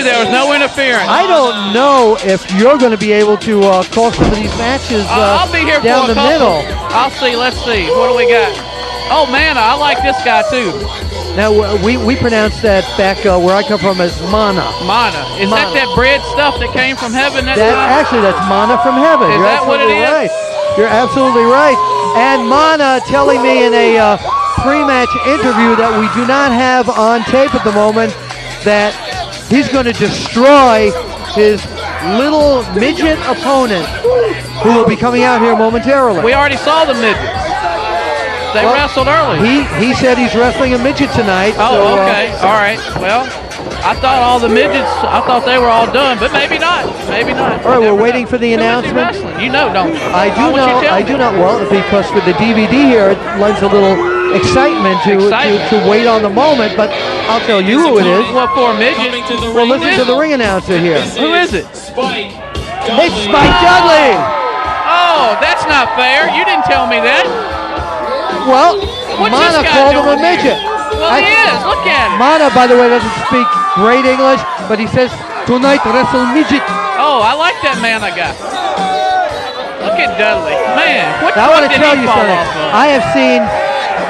there was no interference. I don't know if you're going to be able to call some of these matches I'll be here down for a the couple. middle. I'll see. Let's see. What do we got? Oh, Mana. I like this guy, too. Now, we pronounce that back where I come from as mana. Mana. Is Mana. that bread stuff that came from heaven that time? Actually, that's mana from heaven. Is You're that what it absolutely is? right. You're absolutely right. And Mana telling me in a pre-match interview that we do not have on tape at the moment that he's going to destroy his little midget opponent who will be coming out here momentarily. We already saw the midgets. They wrestled early. He said he's wrestling a midget tonight. Oh, okay. All right. Well, I thought all the midgets, I thought they were all done, but maybe not. Maybe not. All right, we're waiting for the announcement. Wrestling? You know, don't you? I do know. I do know. Well, because with the DVD here, it lends a little excitement to wait on the moment. But I'll tell you who it is. What for, midget? Well, listen to the ring announcer here. Who is it? It's Spike Dudley. Oh, that's not fair. You didn't tell me that. Well, What's Mana this guy called him a doing midget. here? Well, he is. Look at him. Mana, by the way, doesn't speak great English, but he says, tonight wrestle midget. Oh, I like that man I got. Look at Dudley. Man, what Now, I want to did tell he you fall something. off of? I have seen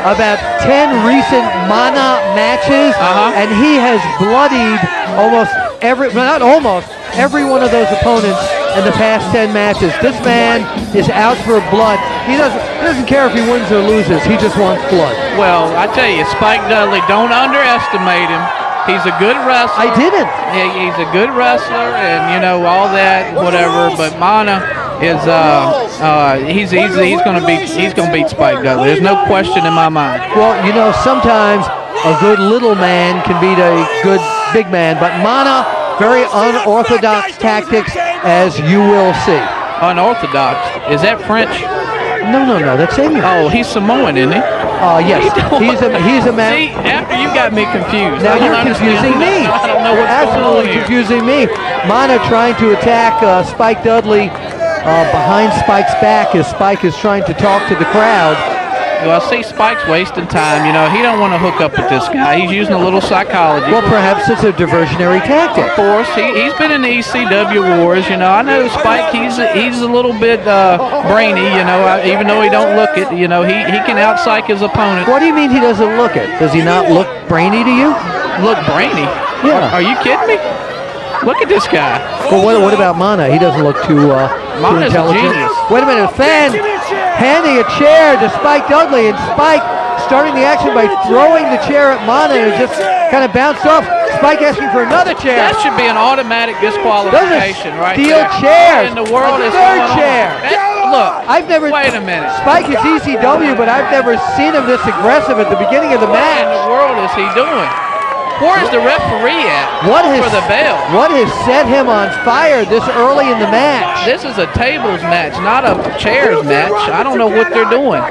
about 10 recent Mana matches, and he has bloodied every one of those opponents in the past 10 matches. This man is out for blood. He doesn't care if he wins or loses. He just wants blood. Well, I tell you, Spike Dudley, don't underestimate him. He's a good wrestler. I didn't. He's a good wrestler, and you know all that, whatever. But Mana is he's going to beat Spike Dudley. There's no question in my mind. Well, you know, sometimes a good little man can beat a good big man, but Mana, very unorthodox tactics, as you will see. Unorthodox? Is that French? No, that's English. Oh, he's Samoan, isn't he? Yes, he's a man. See, after you got me confused. Now you're confusing me. I don't know what's Absolutely going on here. confusing me. Mana trying to attack Spike Dudley behind Spike's back as Spike is trying to talk to the crowd. Well, I see Spike's wasting time. You know, he don't want to hook up with this guy. He's using a little psychology. Well, perhaps it's a diversionary tactic. Of course, he's been in the ECW wars. You know, I know Spike. He's a little bit brainy. You know, even though he don't look it. You know, he can out-psych his opponent. What do you mean he doesn't look it? Does he not look brainy to you? Look brainy? Yeah. Are you kidding me? Look at this guy. Well, what about Mana? He doesn't look too Mana's intelligent. a genius. Wait a minute, fan handing a chair to Spike Dudley, and Spike starting the action by throwing the chair at Mana, and it just kind of bounced off. Spike asking for another chair. That should be an automatic disqualification, right Steel there. chairs. In the world a is third going on? chair. Look, I've never. wait a minute. Spike is ECW, but I've never seen him this aggressive at the beginning of the What match. in the world is he doing? Where's the referee at? For the bell. What has set him on fire this early in the match? This is a tables match, not a chairs match. I don't know what they're doing.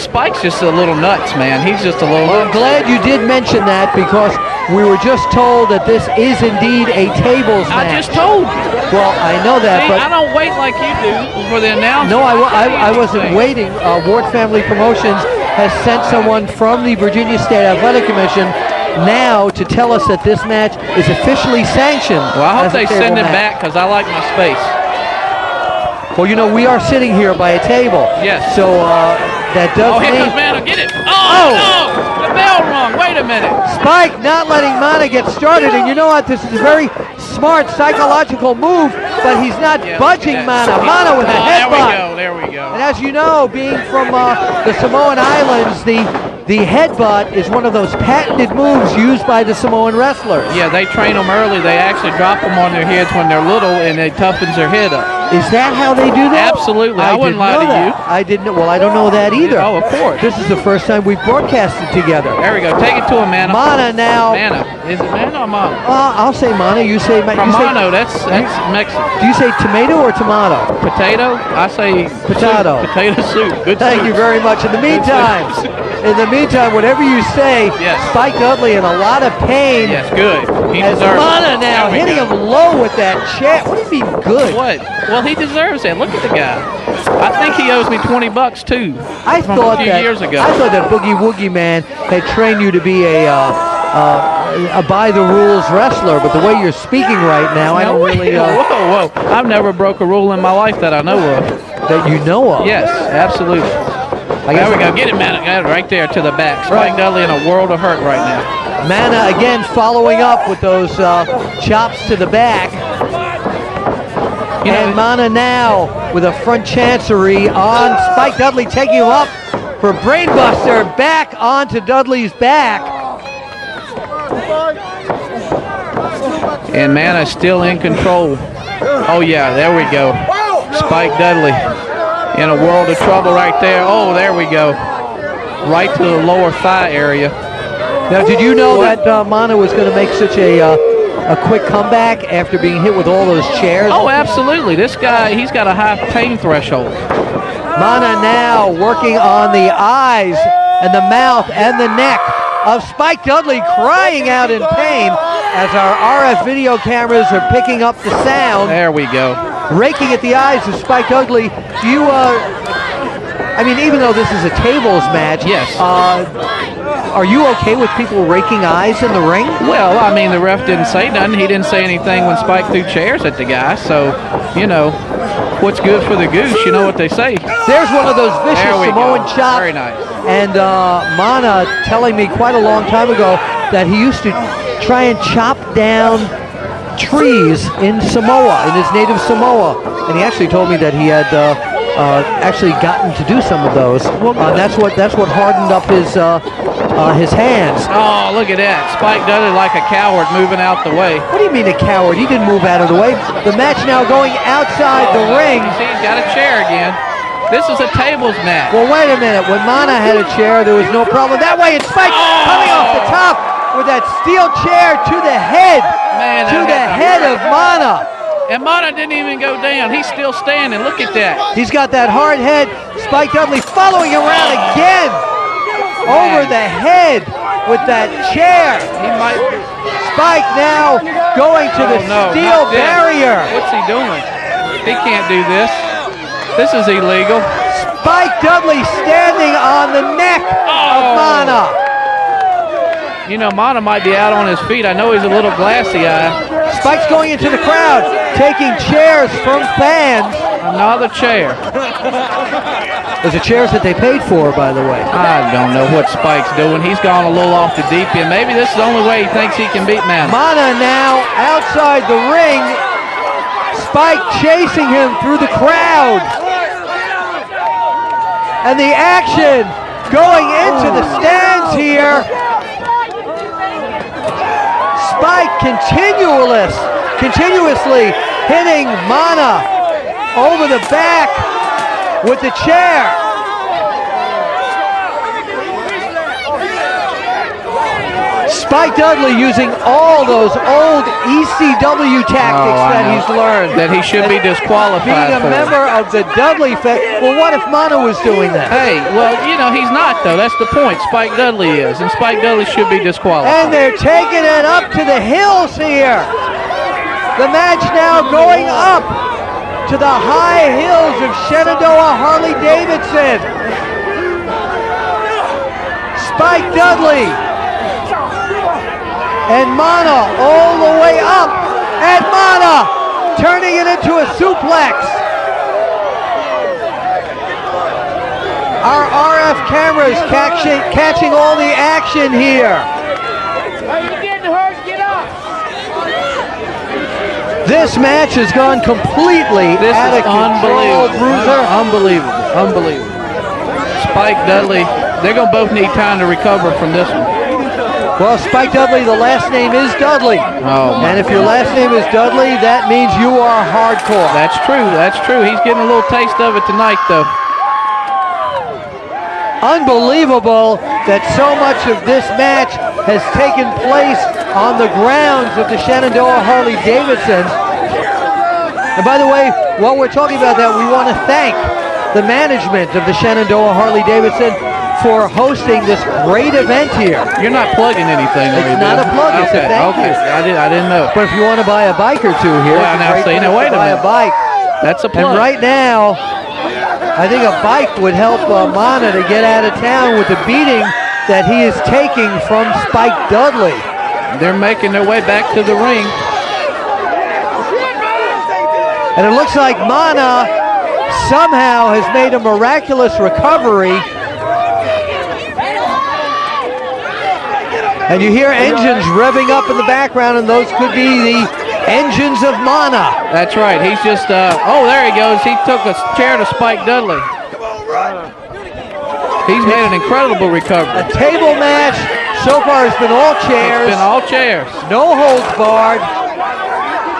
Spike's just a little nuts, man. He's just a little Well, I'm nuts. glad you did mention that because we were just told that this is indeed a tables match. I just told you. Well, I know that, See, but I don't wait like you do for the announcement. no, I wasn't waiting. Ward Family Promotions has sent someone from the Virginia State Athletic Commission now to tell us that this match is officially sanctioned. Well, I hope as a they table send it match. back because I like my space. Well, you know, we are sitting here by a table. Yes. So that does Oh, here mean comes Mana. Get it. Oh, no. The bell rung. Wait a minute. Spike not letting Mana get started, and you know what? This is a very smart psychological move, but he's not budging Mana. Mana with a headbutt. There we go. And as you know, being from the Samoan Islands, the headbutt is one of those patented moves used by the Samoan wrestlers. Yeah, they train them early. They actually drop them on their heads when they're little, and it toughens their head up. Is that how they do that? Absolutely. I wouldn't didn't lie know to that. you. I didn't. Well, I don't know that either. Oh, of course. This is the first time we've broadcasted together. There we go. Take it to him, Mana. Mana now. Mana. Is it Mana or Mana? I'll say Mana. You say Mana. Romano, that's Mexican. Do you say tomato or tomato? Potato? I say Potato. Soup. Potato soup. Good Thank soup. you very much. In the meantime, whatever you say, Yes. Spike Dudley in a lot of pain. Yes, good. He As deserves Mana it. now There we hitting go. him low with that chair. What do you mean good? What? Well, he deserves it. Look at the guy. I think he owes me $20 too. From a few years ago. I thought that Boogie Woogie Man had trained you to be a a by-the-rules wrestler, but the way you're speaking right now, I don't really... whoa. I've never broke a rule in my life that I know of. That you know of? Yes, absolutely. There we go. Get him, man. Got it right there to the back. Spike Dudley in a world of hurt right now. Mana again following up with those chops to the back. And Mana now with a front chancery on Spike Dudley, taking him up for brainbuster, back onto Dudley's back. And Mana still in control. Oh yeah, there we go. Spike Dudley in a world of trouble right there. Oh, there we go. Right to the lower thigh area. Now, did you know that Mana was going to make such a quick comeback after being hit with all those chairs? Oh, absolutely. This guy, he's got a high pain threshold. Mana now working on the eyes and the mouth and the neck of Spike Dudley, crying out in pain as our RF video cameras are picking up the sound. There we go. Raking at the eyes of Spike Dudley. Do you, I mean, even though this is a tables match, yes. Are you okay with people raking eyes in the ring? Well, I mean, the ref didn't say nothing. He didn't say anything when Spike threw chairs at the guy. So, you know, what's good for the goose, you know what they say. There's one of those vicious Samoan chops. Very nice. And Mana telling me quite a long time ago that he used to try and chop down trees in Samoa, in his native Samoa. And he actually told me that he had actually gotten to do some of those. That's what hardened up his hands. Oh, look at that. Spike Dudley like a coward moving out the way. What do you mean a coward? He didn't move out of the way. The match now going outside the ring. See, he's got a chair again. This is a tables match. Well, wait a minute. When Mana had a chair, there was no problem that way. And Spike coming off the top with that steel chair to the head. Man, to the head of Mana. And Mana didn't even go down. He's still standing. Look at that. He's got that hard head. Spike Dudley following him around again. Over the head with that chair. He might. Spike now going to the steel barrier. What's he doing? He can't do this. This is illegal. Spike Dudley standing on the neck of Mana. You know, Mana might be out on his feet. I know he's a little glassy-eyed. Spike's going into the crowd, taking chairs from fans. Another chair. Those are chairs that they paid for, by the way. I don't know what Spike's doing. He's gone a little off the deep end. Maybe this is the only way he thinks he can beat Mana. Mana now outside the ring. Spike chasing him through the crowd. And the action going into the stands here. Spike continuously hitting Mana over the back with the chair. Spike Dudley using all those old ECW tactics that he's learned. That he should be disqualified being a member of the Dudley family. Well, what if Mana was doing that? Hey, well, you know, he's not, though. That's the point. Spike Dudley is, and Spike Dudley should be disqualified. And they're taking it up to the hills here. The match now going up to the high hills of Shenandoah Harley-Davidson. Spike Dudley and Mana all the way up, and Mana turning it into a suplex. Our RF cameras catching all the action here. Are you getting hurt? Get up! This match has gone completely out of control, Bruiser. Unbelievable. Spike Dudley, they're going to both need time to recover from this one. Well, Spike Dudley, the last name is Dudley. And if your last name is Dudley, that means you are hardcore. That's true. He's getting a little taste of it tonight, though. Unbelievable that so much of this match has taken place on the grounds of the Shenandoah Harley-Davidson. And by the way, while we're talking about that, we want to thank the management of the Shenandoah Harley-Davidson for hosting this great event here. You're not plugging anything, are you? It's not a plug, it's a thank you. I didn't know. But if you want to buy a bike or two here, well, now, wait a minute. Buy a bike. That's a plug. And right now, I think a bike would help Mana to get out of town with the beating that he is taking from Spike Dudley. They're making their way back to the ring. And it looks like Mana somehow has made a miraculous recovery. And you hear engines revving up in the background, and those could be the engines of Mana. That's right. He's just, oh, there he goes. He took a chair to Spike Dudley. He's made an incredible recovery. A table match so far has been all chairs. It's been all chairs. No holds barred.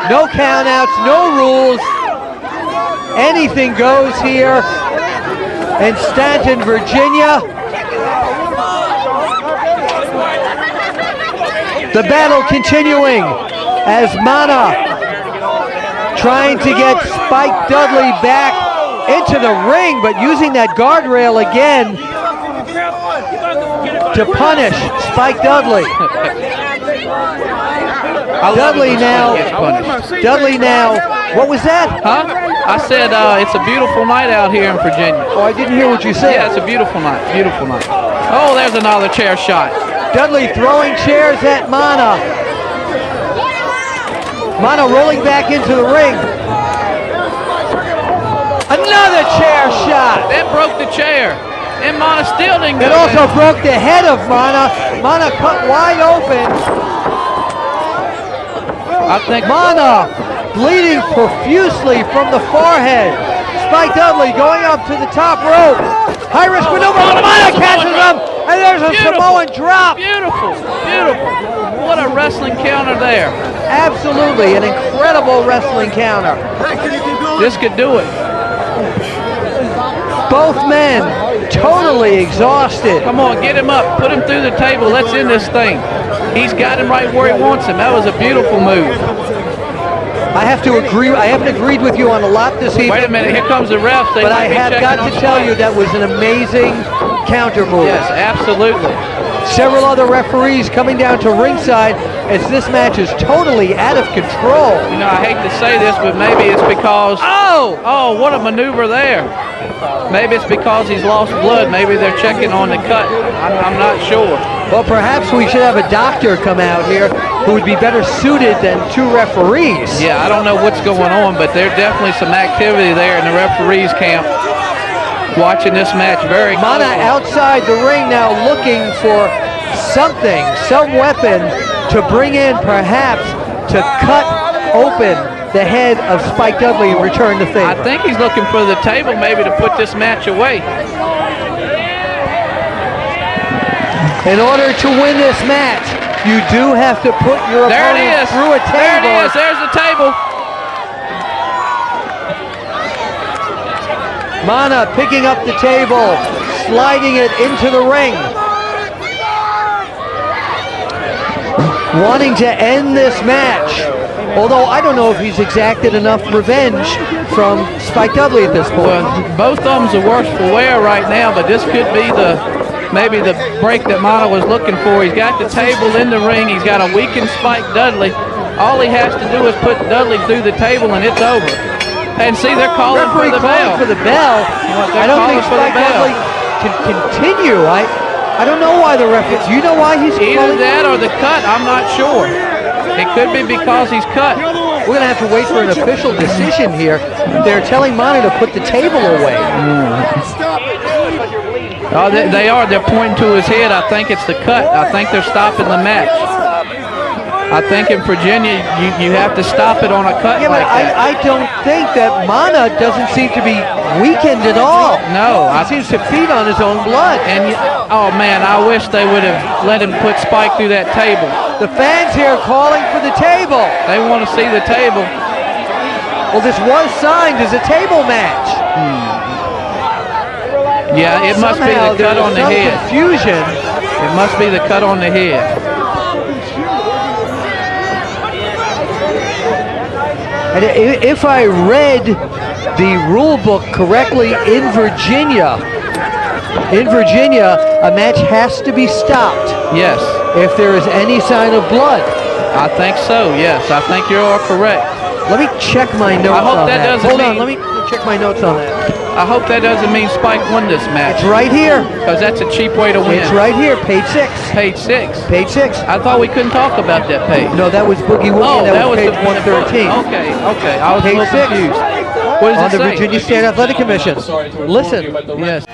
No countouts, no rules. Anything goes here in Stanton, Virginia. The battle continuing as Mana trying to get Spike Dudley back into the ring, but using that guardrail again to punish Spike Dudley. Dudley now, what was that? Huh? I said it's a beautiful night out here in Virginia. Oh, I didn't hear what you said. Yeah, it's a beautiful night, beautiful night. Oh, there's another chair shot. Dudley throwing chairs at Mana. Mana rolling back into the ring. Another chair shot. That broke the chair. And Mana still didn't go It also broke the head of Mana. Mana cut wide open. I think Mana bleeding profusely from the forehead. Spike Dudley going up to the top rope. High risk maneuver. Mana catches him. And there's a Samoan drop. Beautiful, beautiful. What a wrestling counter there. Absolutely, an incredible wrestling counter. This could do it. Both men totally exhausted. Come on, get him up. Put him through the table. Let's end this thing. He's got him right where he wants him. That was a beautiful move. I have to agree. I haven't agreed with you on a lot this evening. Wait a minute. Here comes the refs. But I have got to tell you that was an amazing counter move. Yes, absolutely. Several other referees coming down to ringside as this match is totally out of control. You know, I hate to say this, but maybe it's because... Oh, what a maneuver there. Maybe it's because he's lost blood. Maybe they're checking on the cut. I'm not sure. Well, perhaps we should have a doctor come out here who would be better suited than two referees. Yeah, I don't know what's going on, but there's definitely some activity there in the referees' camp. Watching this match very closely. Mana outside the ring now looking for something, some weapon to bring in perhaps to cut open the head of Spike Dudley and return the favor. I think he's looking for the table maybe to put this match away. In order to win this match, you do have to put your opponent through a table. There it is. There's the table. Mana picking up the table, sliding it into the ring. Wanting to end this match. Although I don't know if he's exacted enough revenge from Spike Dudley at this point. Well, both of them's the worse for wear right now, but this could be maybe the break that Mana was looking for. He's got the table in the ring. He's got a weakened Spike Dudley. All he has to do is put Dudley through the table and it's over. And see, they're calling for the bell. For the bell. I don't think Spike Dudley can continue. I don't know why the referee. Do you know why he's either that or the cut? I'm not sure. It could be because he's cut. We're going to have to wait for an official decision here. They're telling Mana to put the table away. Oh, they are. They're pointing to his head. I think it's the cut. I think they're stopping the match. I think in Virginia, you have to stop it on a cut like that. I don't think that Mana doesn't seem to be weakened at all. No. He seems to feed on his own blood. And oh, man, I wish they would have let him put Spike through that table. The fans here calling for the table. They want to see the table. Well, this was signed as a table match. Yeah, it must be the cut on the head. Confusion. It must be the cut on the head. And if I read the rule book correctly, in Virginia, a match has to be stopped. Yes. If there is any sign of blood. I think so, yes. I think you're all correct. Let me check my notes on that. I hope that doesn't Hold mean... on, let me check my notes on that. I hope that doesn't mean Spike won this match. It's right here. Because that's a cheap way to win. It's right here, page 6. Page 6. Page 6. I thought we couldn't talk about that page. No, that was Boogie Woogie, and that was page 113. Okay. I was Page a little 6. confused. What does On it the say? Virginia State Athletic Commission. Listen. Yes.